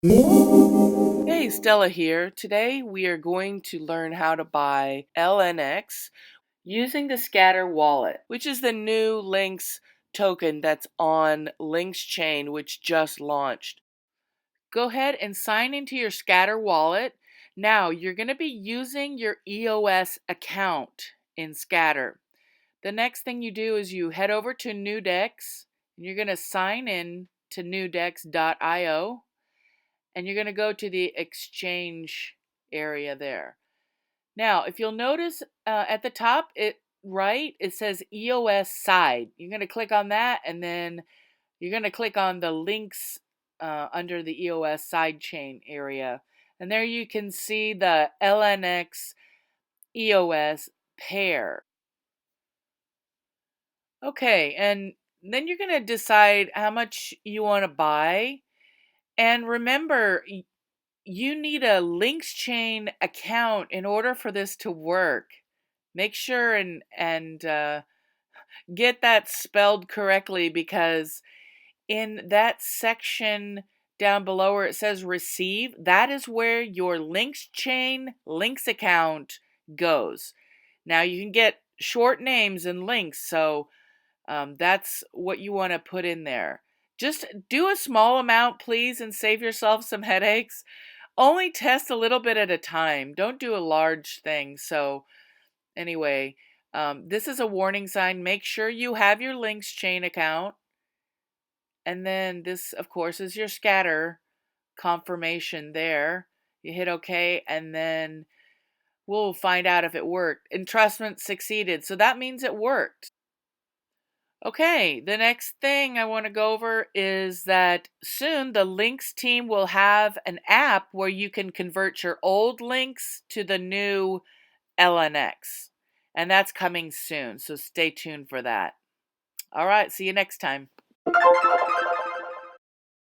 Hey, Stella here. Today we are going to learn how to buy LNX using the Scatter wallet, which is the new Lynx token that's on Lynx Chain, which just launched. Go ahead and sign into your Scatter wallet. Now you're going to be using your EOS account in Scatter. The next thing you do is you head over to Newdex and you're going to sign in to newdex.io. And you're going to go to the exchange area there. Now, if you'll notice at the top, it says EOS side. You're going to click on that, and then you're going to click on the links under the EOS side chain area. And there you can see the LNX EOS pair. Okay, and then you're going to decide how much you want to buy. And remember, you need a Lynx Chain account in order for this to work. Make sure and get that spelled correctly, because in that section down below where it says receive, that is where your Lynx Chain Lynx account goes. Now you can get short names and links, so that's what you want to put in there. Just do a small amount, please, and save yourself some headaches. Only test a little bit at a time. Don't do a large thing. So anyway, this is a warning sign. Make sure you have your Lynx Chain account. And then this, of course, is your scatter confirmation there. You hit OK, and then we'll find out if it worked. Entrustment succeeded. So that means it worked. Okay, the next thing I want to go over is that soon the Lynx team will have an app where you can convert your old Lynx to the new LNX. And that's coming soon, so stay tuned for that. All right, see you next time.